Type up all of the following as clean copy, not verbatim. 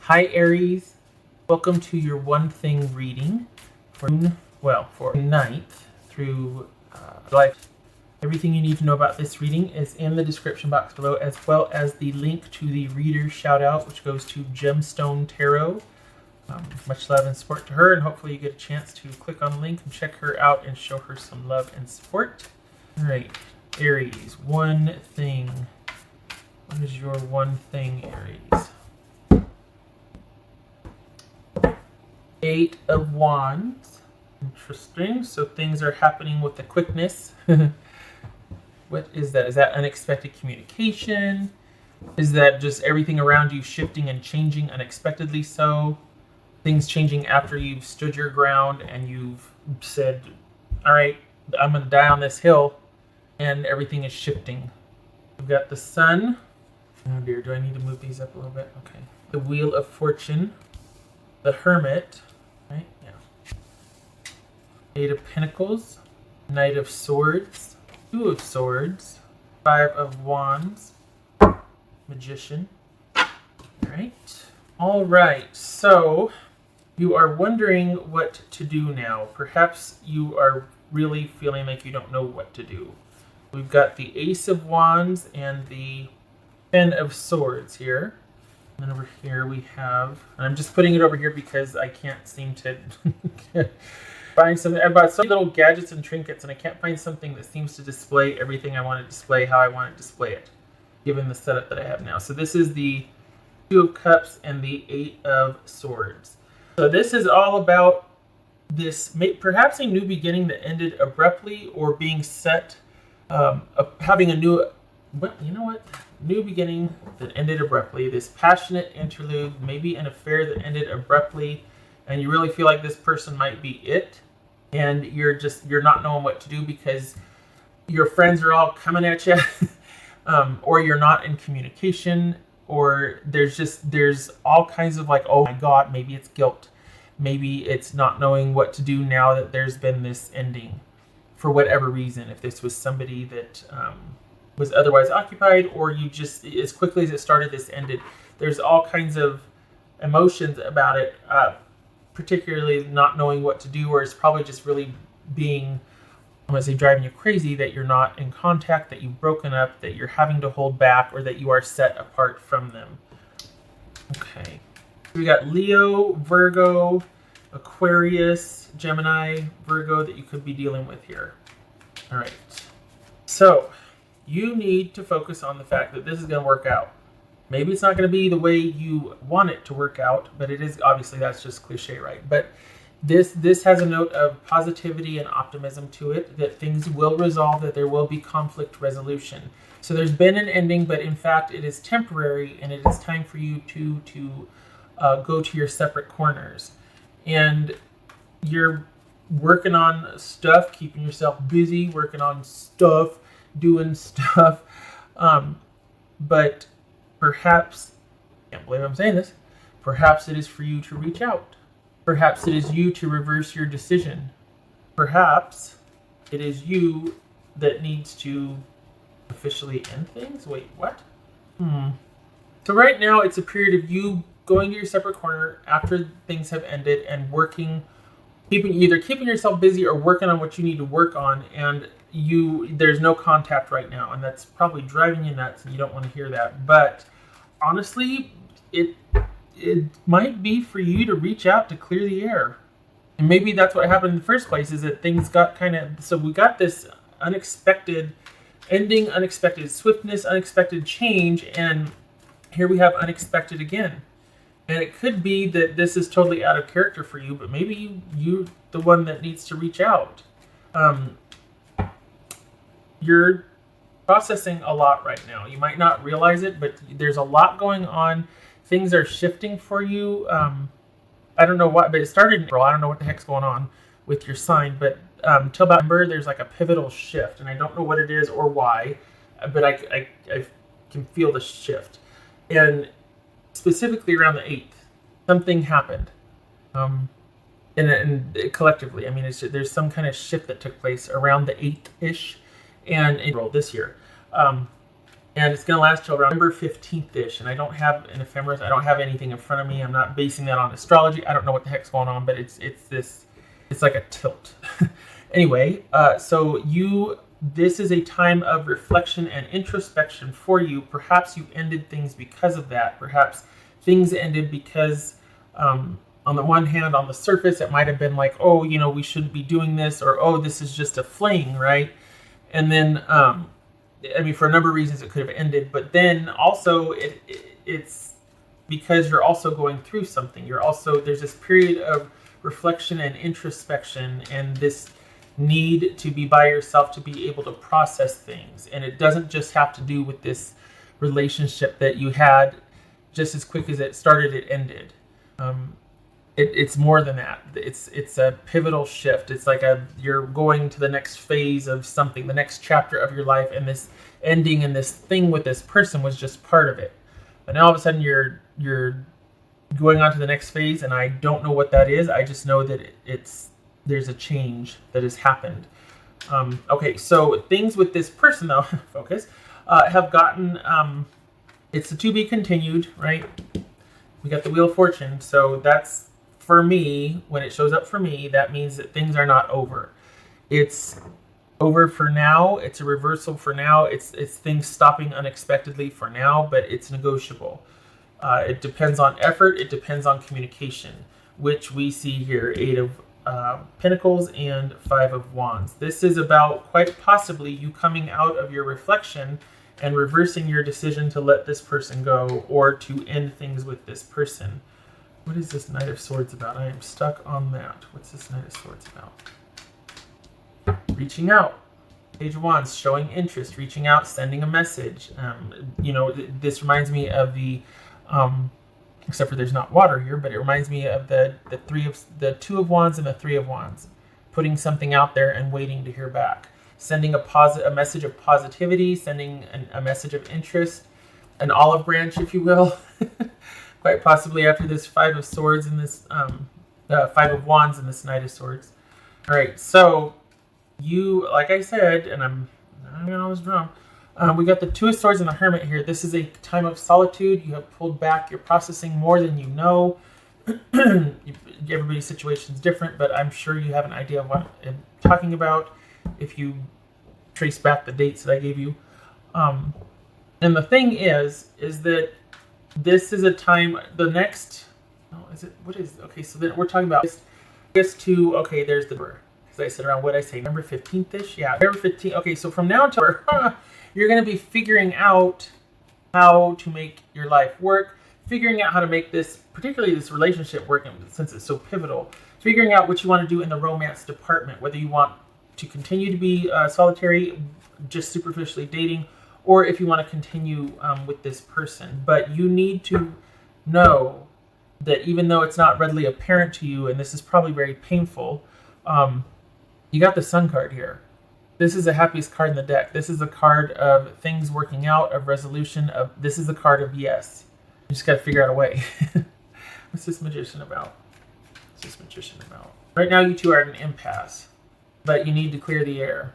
Hi Aries, welcome to your one thing reading for ninth through life. Everything you need to know about this reading is in the description box below, as well as the link to the reader shout out, which goes to Gemstone Tarot. Much love and support to her, and hopefully you get a chance to click on the link and check her out and show her some love and support. All right, Aries, one thing. What is your one thing, Aries? Eight of Wands. Interesting. So things are happening with the quickness. What is that? Is that unexpected communication? Is that just everything around you shifting and changing unexpectedly so? Things changing after you've stood your ground and you've said, all right, I'm going to die on this hill, and everything is shifting. We've got the Sun. Oh dear, do I need to move these up a little bit? Okay. The Wheel of Fortune. The Hermit. Right? Yeah. Eight of Pentacles. Knight of Swords. Two of Swords. Five of Wands. Magician. All right. So you are wondering what to do now. Perhaps you are really feeling like you don't know what to do. We've got the Ace of Wands and the Ten of Swords here. And over here we have, and I'm just putting it over here because I can't seem to find something. I bought so many little gadgets and trinkets, and I can't find something that seems to display everything I want to display how I want to display it, given the setup that I have now. So this is the Two of Cups and the Eight of Swords. So this is all about this, perhaps a new beginning that ended abruptly, or being set, having a new, new beginning that ended abruptly. This passionate interlude, maybe an affair that ended abruptly, and you really feel like this person might be it, and you're not knowing what to do because your friends are all coming at you, or you're not in communication, or there's all kinds of like, oh my God, maybe it's guilt, maybe it's not knowing what to do now that there's been this ending for whatever reason. If this was somebody that was otherwise occupied, or you just, as quickly as it started, this ended. There's all kinds of emotions about it, particularly not knowing what to do, or it's probably just really being, I'm going to say, driving you crazy that you're not in contact, that you've broken up, that you're having to hold back, or that you are set apart from them. Okay. We got Leo, Virgo, Aquarius, Gemini, Virgo that you could be dealing with here. All right. So you need to focus on the fact that this is going to work out. Maybe it's not going to be the way you want it to work out, but it is, obviously that's just cliche, right? But this has a note of positivity and optimism to it, that things will resolve, that there will be conflict resolution. So there's been an ending, but in fact it is temporary, and it is time for you to go to your separate corners. And you're working on stuff, keeping yourself busy, working on stuff, doing stuff, but perhaps, I can't believe I'm saying this, perhaps it is for you to reach out. Perhaps it is you to reverse your decision. Perhaps it is you that needs to officially end things. Wait, what? So right now it's a period of you going to your separate corner after things have ended, and working, either keeping yourself busy or working on what you need to work on, and there's no contact right now, and that's probably driving you nuts, and you don't want to hear that. But honestly, it might be for you to reach out to clear the air. And maybe that's what happened in the first place, is that things got kind of, so we got this unexpected ending, unexpected swiftness, unexpected change, and here we have unexpected again. And it could be that this is totally out of character for you, but maybe you're the one that needs to reach out. You're processing a lot right now. You might not realize it, but there's a lot going on. Things are shifting for you. I don't know what, but it started in April. I don't know what the heck's going on with your sign, but till about November, there's like a pivotal shift, and I don't know what it is or why, but I can feel the shift. And specifically around the 8th, something happened. And collectively, I mean, there's some kind of shift that took place around the 8th-ish, and in April this year. And it's going to last till around November 15th-ish. And I don't have an ephemeris. I don't have anything in front of me. I'm not basing that on astrology. I don't know what the heck's going on, but it's like a tilt. Anyway, this is a time of reflection and introspection for you. Perhaps you ended things because of that. Perhaps things ended because, on the one hand, on the surface, it might have been like, oh, we shouldn't be doing this, or, oh, this is just a fling, right? And then, for a number of reasons it could have ended, but then also it's because you're also going through something. There's this period of reflection and introspection and this need to be by yourself to be able to process things. And it doesn't just have to do with this relationship that you had just as quick as it started, it ended. It's more than that. It's a pivotal shift. It's like you're going to the next phase of something, the next chapter of your life, and this ending and this thing with this person was just part of it. But now all of a sudden you're going on to the next phase, and I don't know what that is. I just know that there's a change that has happened. Okay, so things with this person though, focus, have gotten, it's a to be continued, right? We got the Wheel of Fortune, so that's, for me, when it shows up for me, that means that things are not over. It's over for now. It's a reversal for now. It's things stopping unexpectedly for now, but it's negotiable. It depends on effort. It depends on communication, which we see here, 8 of Pentacles and 5 of Wands. This is about quite possibly you coming out of your reflection and reversing your decision to let this person go or to end things with this person. What is this Knight of Swords about? I am stuck on that. What's this Knight of Swords about? Reaching out. Page of Wands, showing interest, reaching out, sending a message. This reminds me of the, except for there's not water here, but it reminds me of the 2 of Wands and the 3 of Wands. Putting something out there and waiting to hear back. Sending a message of positivity, sending a message of interest, an olive branch, if you will. Quite possibly after this 5 of Swords and this 5 of Wands and this Knight of Swords. All right, so you, like I said, and I'm always wrong. We got the 2 of Swords and the Hermit here. This is a time of solitude. You have pulled back. You're processing more than you know. Everybody's situation is different, but I'm sure you have an idea of what I'm talking about if you trace back the dates that I gave you. And the thing is that this is a time, okay, so then we're talking about August to, okay, there's the number. Because I said around, what did I say, November 15th-ish? Yeah, November 15th. Okay, so from now until, you're going to be figuring out how to make your life work, figuring out how to make this, particularly this relationship work, since it's so pivotal, figuring out what you want to do in the romance department, whether you want to continue to be solitary, just superficially dating, or if you want to continue with this person. But you need to know that even though it's not readily apparent to you, and this is probably very painful, you got the Sun card here. This is the happiest card in the deck. This is a card of things working out, of resolution, this is the card of yes. You just got to figure out a way. What's this Magician about? What's this Magician about? Right now you two are at an impasse, but you need to clear the air.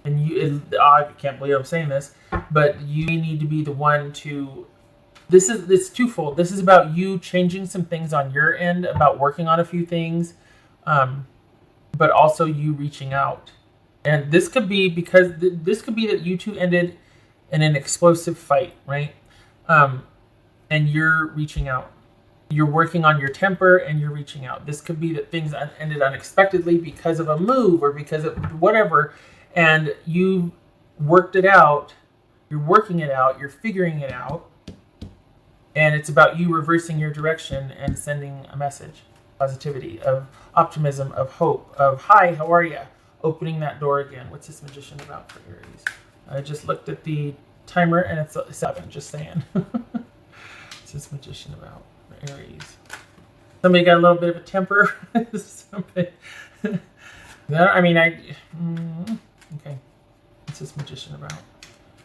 And I can't believe I'm saying this, but you need to be the one to, it's twofold. This is about you changing some things on your end, about working on a few things, but also you reaching out. And this could be that you two ended in an explosive fight, right? And you're reaching out. You're working on your temper and you're reaching out. This could be that things ended unexpectedly because of a move or because of whatever. And you worked it out, you're working it out, you're figuring it out, and it's about you reversing your direction and sending a message, positivity, of optimism, of hope, of hi, how are you? Opening that door again. What's this Magician about for Aries? I just looked at the timer and it's 7, just saying. What's this Magician about for Aries? Somebody got a little bit of a temper. Okay, what's this Magician about?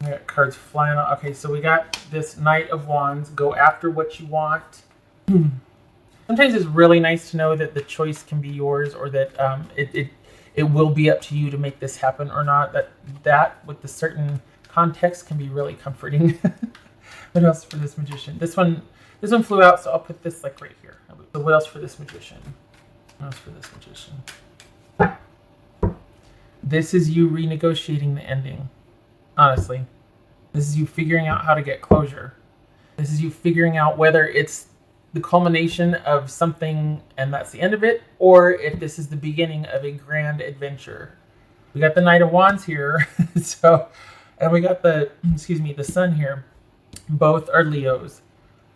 We got cards flying on. Okay, so we got this Knight of Wands. Go after what you want. Sometimes it's really nice to know that the choice can be yours, or that it will be up to you to make this happen or not. That with the certain context can be really comforting. What else for this magician? This one flew out, so I'll put this like right here. So what else for this magician? What else for this magician? This is you renegotiating the ending. Honestly, this is you figuring out how to get closure. This is you figuring out whether it's the culmination of something and that's the end of it, or if this is the beginning of a grand adventure. We got the Knight of Wands here, and we got the Sun here. Both are Leos.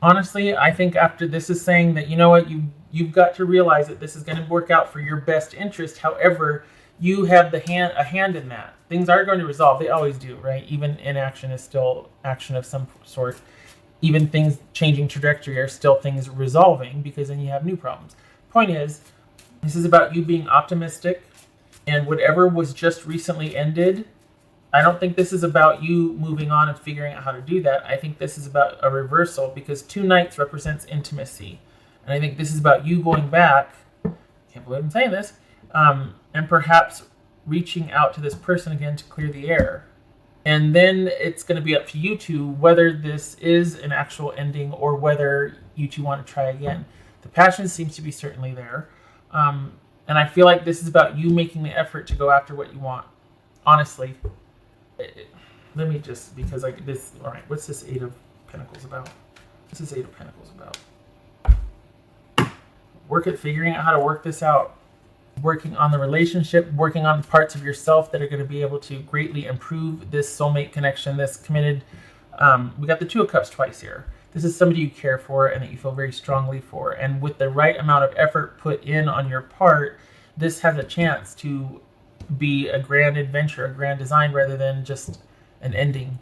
Honestly, I think after this is saying that, you know what, you've got to realize that this is going to work out for your best interest. However, you have a hand in that. Things are going to resolve. They always do, right? Even inaction is still action of some sort. Even things changing trajectory are still things resolving, because then you have new problems. Point is, this is about you being optimistic, and whatever was just recently ended, I don't think this is about you moving on and figuring out how to do that. I think this is about a reversal, because 2 knights represents intimacy. And I think this is about you going back, can't believe I'm saying this, and perhaps reaching out to this person again to clear the air. And then it's going to be up to you two whether this is an actual ending or whether you two want to try again. The passion seems to be certainly there. And I feel like this is about you making the effort to go after what you want. Honestly. Let me just, because like this, all right, what's this 8 of Pentacles about? What's this 8 of Pentacles about? Work at figuring out how to work this out. Working on the relationship, working on the parts of yourself that are going to be able to greatly improve this soulmate connection, this committed. We got the 2 of Cups twice here. This is somebody you care for and that you feel very strongly for. And with the right amount of effort put in on your part, this has a chance to be a grand adventure, a grand design, rather than just an ending.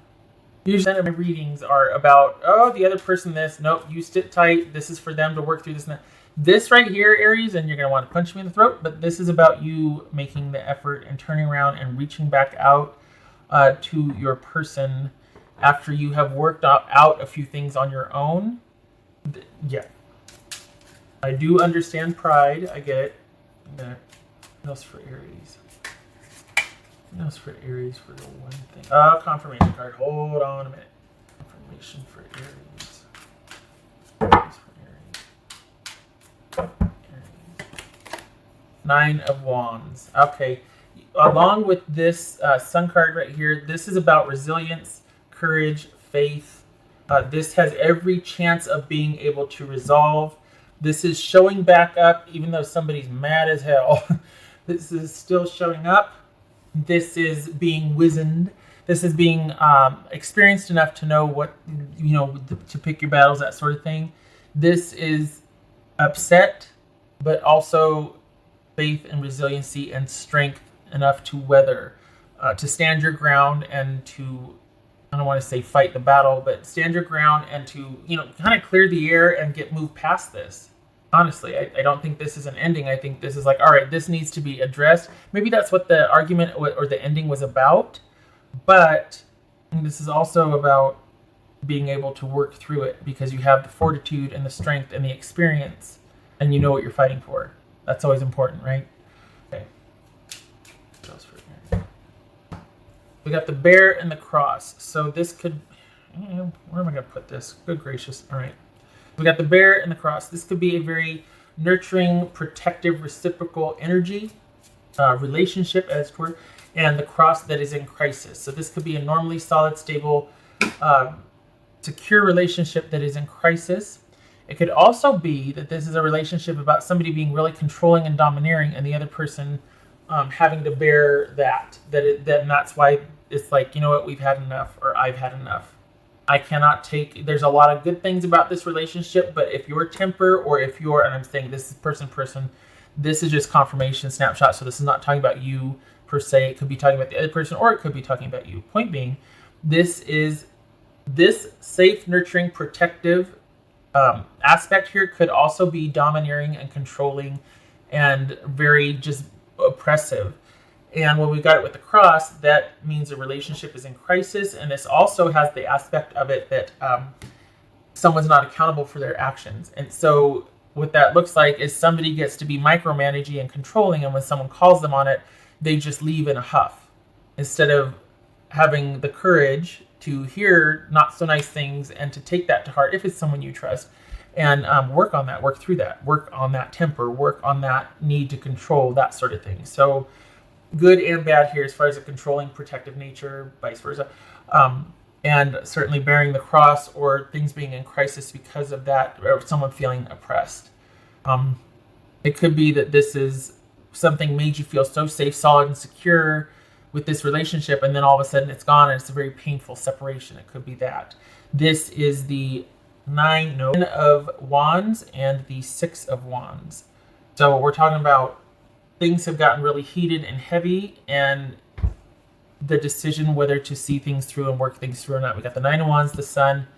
Usually my readings are about, oh, the other person this, nope, you sit tight, this is for them to work through this and that. This right here, Aries, and you're going to want to punch me in the throat, but this is about you making the effort and turning around and reaching back out to your person after you have worked out a few things on your own. Yeah. I do understand pride. I get it. What else for Aries? What else for Aries for the one thing? Confirmation card. Hold on a minute. Confirmation for Aries. Aries for Aries. 9 of Wands. Okay. Along with this Sun card right here, this is about resilience, courage, faith. This has every chance of being able to resolve. This is showing back up, even though somebody's mad as hell. This is still showing up. This is being wizened. This is being experienced enough to know what, to pick your battles, that sort of thing. This is upset, but also faith and resiliency and strength enough to weather, to stand your ground and to, I don't want to say fight the battle, but stand your ground and to, kind of clear the air and move past this. Honestly, I don't think this is an ending. I think this is like, all right, this needs to be addressed. Maybe that's what the argument or the ending was about, but this is also about being able to work through it because you have the fortitude and the strength and the experience and you know what you're fighting for. That's always important, right? Okay. What else for here? We got the bear and the cross. So this could, where am I going to put this? Good gracious. All right. We got the bear and the cross. This could be a very nurturing, protective, reciprocal energy, relationship, as it were, and the cross that is in crisis. So this could be a normally solid, stable, secure relationship that is in crisis. It could also be that this is a relationship about somebody being really controlling and domineering, and the other person having to bear that. And that's why it's like, you know what, we've had enough, or I've had enough. I cannot take, there's a lot of good things about this relationship, but if your temper or if you're, and I'm saying this is person, this is just confirmation snapshot. So this is not talking about you per se. It could be talking about the other person or it could be talking about you. Point being, this safe, nurturing, protective aspect here could also be domineering and controlling and very just oppressive. And when we got it with the cross, that means the relationship is in crisis. And this also has the aspect of it that someone's not accountable for their actions. And so what that looks like is somebody gets to be micromanaging and controlling. And when someone calls them on it, they just leave in a huff instead of having the courage to hear not so nice things and to take that to heart if it's someone you trust, and work on that, work through that, work on that temper, work on that need to control, that sort of thing. So good and bad here as far as a controlling, protective nature, vice versa. And certainly bearing the cross or things being in crisis because of that, or someone feeling oppressed. It could be that this is something made you feel so safe, solid, and secure with this relationship, and then all of a sudden it's gone and it's a very painful separation. It could be that. This is the Nine of Wands and the Six of Wands. So we're talking about things have gotten really heated and heavy, and the decision whether to see things through and work things through or not. We got the Nine of Wands, the Sun,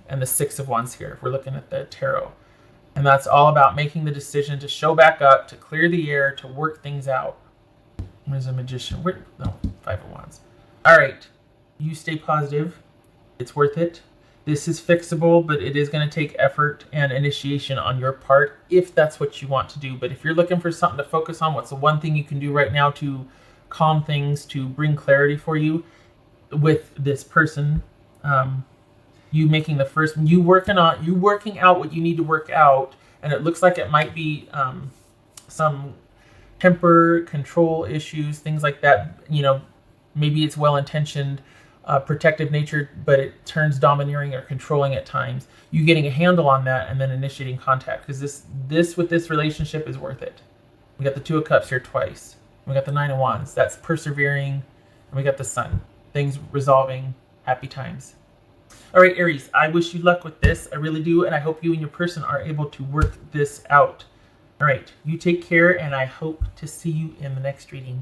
and the Six of Wands here. We're looking at the tarot. And that's all about making the decision to show back up, to clear the air, to work things out. There's a Magician. No, Five of Wands. All right. You stay positive. It's worth it. This is fixable, but it is going to take effort and initiation on your part if that's what you want to do. But if you're looking for something to focus on, what's the one thing you can do right now to calm things, to bring clarity for you with this person, you making the first, you working out what you need to work out, and it looks like it might be some temper control issues, things like that. Maybe it's well-intentioned, protective nature, but it turns domineering or controlling at times. You getting a handle on that and then initiating contact, because this with this relationship is worth it. We got the Two of Cups here twice. We got the Nine of Wands. That's persevering. And we got the Sun. Things resolving. Happy times. All right, Aries, I wish you luck with this. I really do. And I hope you and your person are able to work this out. All right, you take care, and I hope to see you in the next reading.